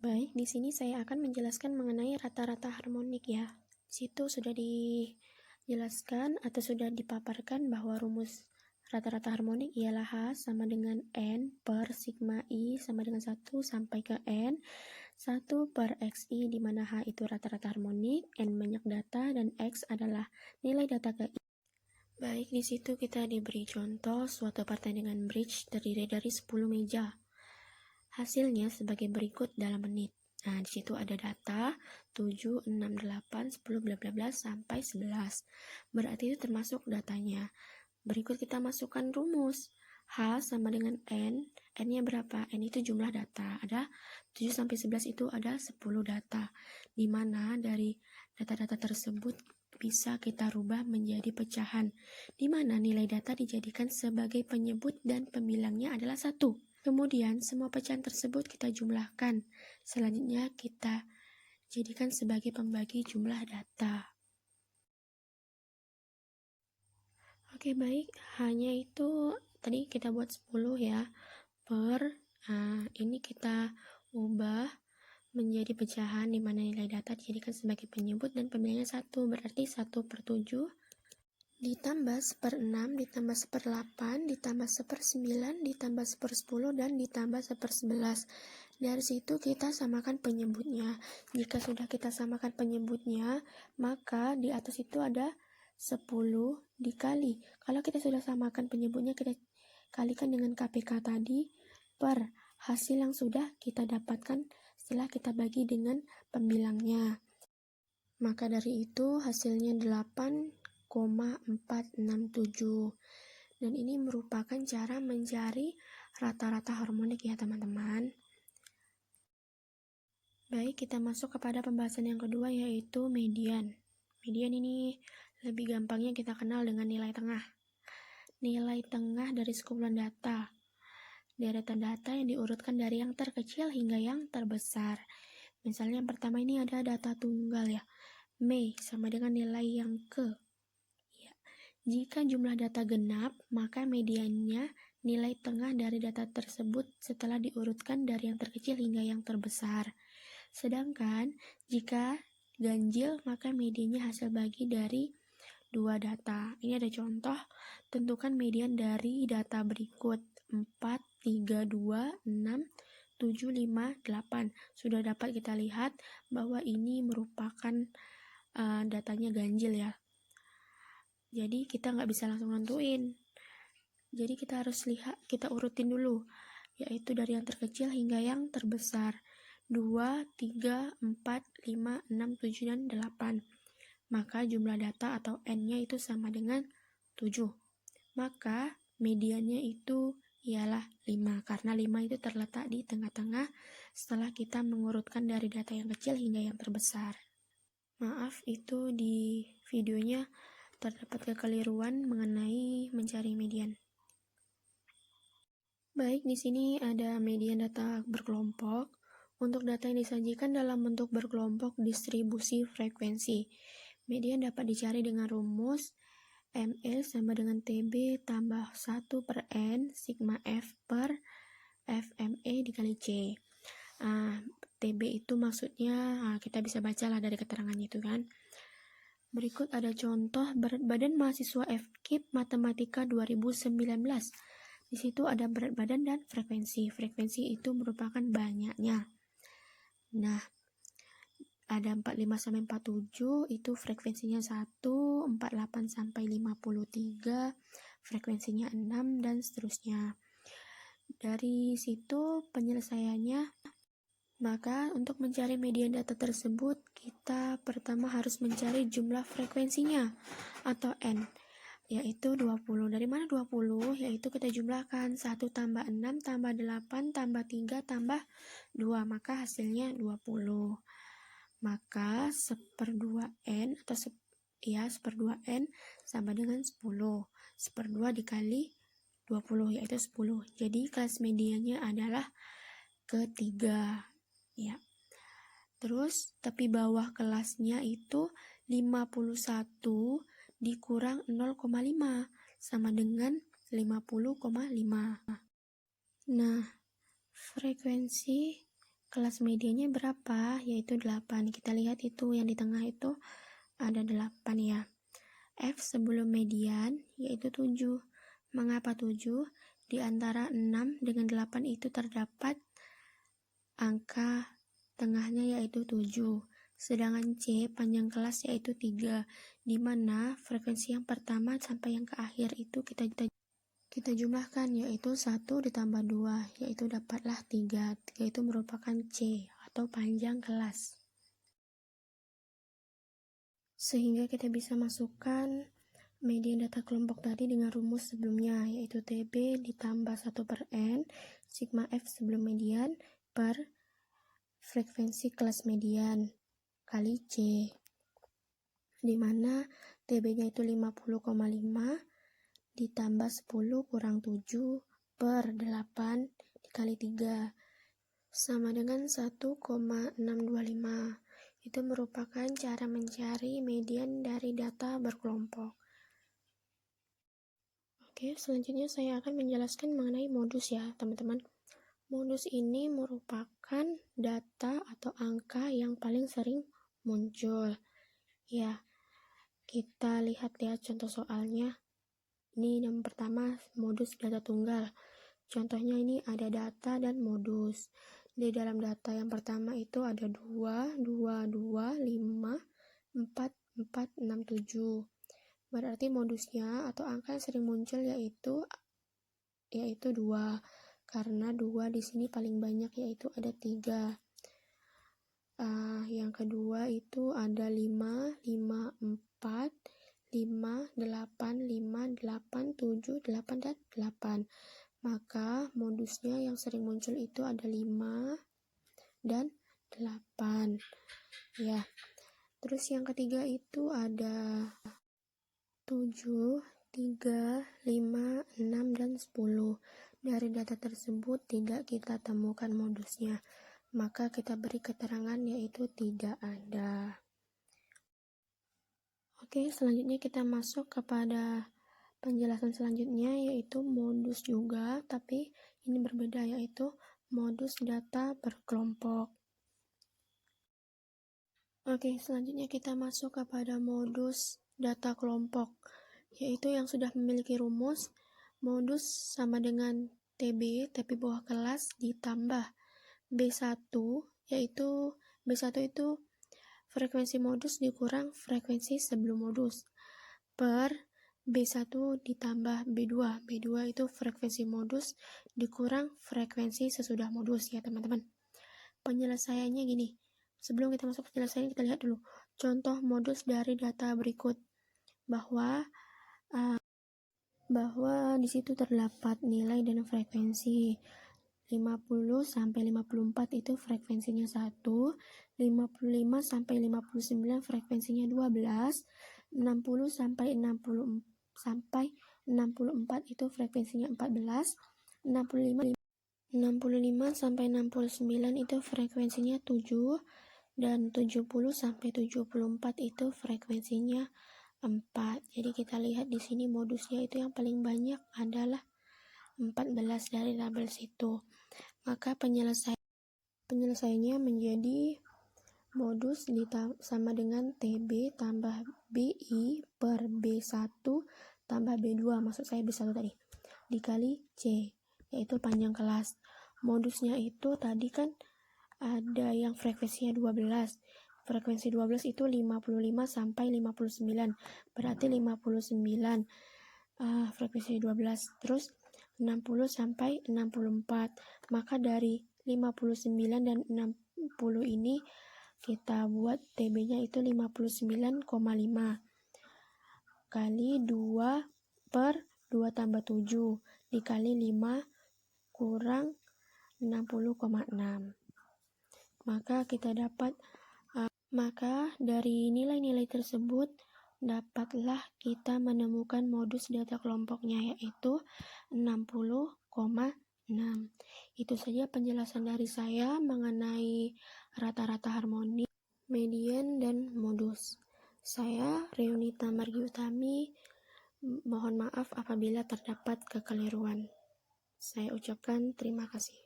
Baik, di sini saya akan menjelaskan mengenai rata-rata harmonik ya. Di situ sudah dijelaskan atau sudah dipaparkan bahwa rumus rata-rata harmonik ialah H sama dengan N per sigma I sama dengan 1 sampai ke N 1 per XI, di mana H itu rata-rata harmonik, N banyak data, dan X adalah nilai data ke I. Baik, di situ kita diberi contoh suatu pertandingan bridge terdiri dari 10 meja. Hasilnya sebagai berikut dalam menit. Nah, di situ ada data 7, 6, 8, 10, bla bla bla sampai 11. Berarti itu termasuk datanya. Berikut kita masukkan rumus. H sama dengan N. N-nya berapa? N itu jumlah data. Ada 7 sampai 11 itu ada 10 data. Di mana dari data-data tersebut bisa kita rubah menjadi pecahan, di mana nilai data dijadikan sebagai penyebut dan pembilangnya adalah 1. Kemudian semua pecahan tersebut kita jumlahkan. Selanjutnya kita jadikan sebagai pembagi jumlah data. Oke, baik. Hanya itu tadi kita buat 10 ya. Ini kita ubah menjadi pecahan di mana nilai data dijadikan sebagai penyebut dan pembilangnya 1. Berarti 1 per 7 ditambah 1/6 ditambah 1/8 ditambah 1/9 ditambah 1/10 dan ditambah 1/11. Dari situ kita samakan penyebutnya. Jika sudah kita samakan penyebutnya, maka di atas itu ada 10 dikali. Kalau kita sudah samakan penyebutnya, kita kalikan dengan KPK tadi per hasil yang sudah kita dapatkan setelah kita bagi dengan pembilangnya. Maka dari itu hasilnya 8,467. Dan ini merupakan cara mencari rata-rata harmonik ya teman-teman. Baik, kita masuk kepada pembahasan yang kedua, yaitu median. Median ini lebih gampangnya kita kenal dengan nilai tengah. Nilai tengah dari sekumpulan data. Deretan data yang diurutkan dari yang terkecil hingga yang terbesar. Misalnya yang pertama ini ada data tunggal ya. Mei sama dengan nilai yang ke. Ya. Jika jumlah data genap, maka mediannya nilai tengah dari data tersebut setelah diurutkan dari yang terkecil hingga yang terbesar. Sedangkan jika ganjil, maka mediannya hasil bagi dari dua data. Ini ada contoh, tentukan median dari data berikut 4, 3, 2, 6, 7, 5, 8. Sudah dapat kita lihat bahwa ini merupakan datanya ganjil ya. Jadi kita nggak bisa langsung nentuin. Jadi kita harus lihat, kita urutin dulu, yaitu dari yang terkecil hingga yang terbesar. 2, 3, 4, 5, 6, 7, dan 8. Maka jumlah data atau N-nya itu sama dengan 7. Maka mediannya itu ialah 5, karena 5 itu terletak di tengah-tengah setelah kita mengurutkan dari data yang kecil hingga yang terbesar. Maaf, itu di videonya terdapat kekeliruan mengenai mencari median. Baik, di sini ada median data berkelompok. Untuk data yang disajikan dalam bentuk berkelompok distribusi frekuensi, median dapat dicari dengan rumus ML sama dengan TB tambah 1 per N sigma F per FME dikali C. TB itu maksudnya kita bisa bacalah dari keterangannya itu kan. Berikut ada contoh berat badan mahasiswa FKIP Matematika 2019. Di situ ada berat badan dan frekuensi. Frekuensi itu merupakan banyaknya. Nah, ada 45 sampai 47 itu frekuensinya 1, 48 sampai 53 frekuensinya 6 dan seterusnya. Dari situ penyelesaiannya, maka untuk mencari median data tersebut kita pertama harus mencari jumlah frekuensinya atau N, yaitu 20. Dari mana 20? Yaitu kita jumlahkan 1 tambah 6 tambah 8 tambah 3 tambah 2, maka hasilnya 20. Maka 1/2N atau 1/2N sama dengan 10. 1/2 dikali 20 yaitu 10. Jadi kelas mediannya adalah ketiga ya. Terus tepi bawah kelasnya itu 51 dikurang 0,5 sama dengan 50,5. Nah, frekuensi kelas mediannya berapa? Yaitu 8. Kita lihat itu yang di tengah itu ada 8 ya. F sebelum median yaitu 7. Mengapa 7? Di antara 6 dengan 8 itu terdapat angka tengahnya yaitu 7. Sedangkan C panjang kelas yaitu 3, di mana frekuensi yang pertama sampai yang ke akhir itu kita jumlahkan, yaitu 1 ditambah 2, yaitu dapatlah 3. 3 itu merupakan C atau panjang kelas. Sehingga kita bisa masukkan median data kelompok tadi dengan rumus sebelumnya, yaitu TB ditambah 1/N sigma F sebelum median per frekuensi kelas median kali C, di mana TB-nya itu 50,5 ditambah 10 kurang 7 per 8 dikali 3 sama dengan 1,625. Itu merupakan cara mencari median dari data berkelompok. Oke, selanjutnya saya akan menjelaskan mengenai modus ya, teman-teman. Modus ini merupakan data atau angka yang paling sering muncul. Ya, kita lihat ya contoh soalnya. Ini yang pertama, modus data tunggal. Contohnya ini ada data dan modus. Di dalam data yang pertama itu ada 2, 2, 2, 5, 4, 4, 6, 7. Berarti modusnya atau angka yang sering muncul yaitu 2. Karena 2 di sini paling banyak yaitu ada 3. Yang kedua itu ada 5, 5, 4, 5, 8, 5, 8, 7, 8, dan 8. Maka modusnya yang sering muncul itu ada 5 dan 8. Ya. Terus yang ketiga itu ada 7, 3, 5, 6, dan 10. Dari data tersebut tidak kita temukan modusnya. Maka kita beri keterangan yaitu tidak ada. Oke, selanjutnya kita masuk kepada penjelasan selanjutnya yaitu modus juga, tapi ini berbeda yaitu modus data berkelompok. Oke, selanjutnya kita masuk kepada modus data kelompok, yaitu yang sudah memiliki rumus. Modus sama dengan TB, tapi bawah kelas ditambah B1, yaitu B1 itu frekuensi modus dikurang frekuensi sebelum modus, per B1 ditambah B2. B2 itu frekuensi modus dikurang frekuensi sesudah modus ya teman-teman. Penyelesaiannya gini. Sebelum kita masuk penyelesaian, kita lihat dulu contoh modus dari data berikut, bahwa di situ terdapat nilai dan frekuensi 50 sampai 54 itu frekuensinya 1, 55 sampai 59 frekuensinya 12, 60 sampai 64 itu frekuensinya 14, 65 sampai 69 itu frekuensinya 7, dan 70 sampai 74 itu frekuensinya 4. Jadi kita lihat di sini modusnya itu yang paling banyak adalah 14 dari label situ. Maka penyelesaiannya menjadi modus sama dengan TB tambah BI per B1 tambah B2, maksud saya B1 tadi, dikali C, yaitu panjang kelas. Modusnya itu tadi kan ada yang frekuensinya 12. Frekuensi 12 itu 55 sampai 59. Berarti 59 frekuensi 12. Terus 60 sampai 64. Maka dari 59 dan 60 ini kita buat TB-nya itu 59,5 kali 2 per 2 tambah 7 dikali 5 kurang 60,6. Maka kita dapat maka dari nilai-nilai tersebut dapatlah kita menemukan modus data kelompoknya yaitu 60,6. Itu saja penjelasan dari saya mengenai rata-rata harmoni, median, dan modus. Saya Reunita Margi Utami, mohon maaf apabila terdapat kekeliruan. Saya ucapkan terima kasih.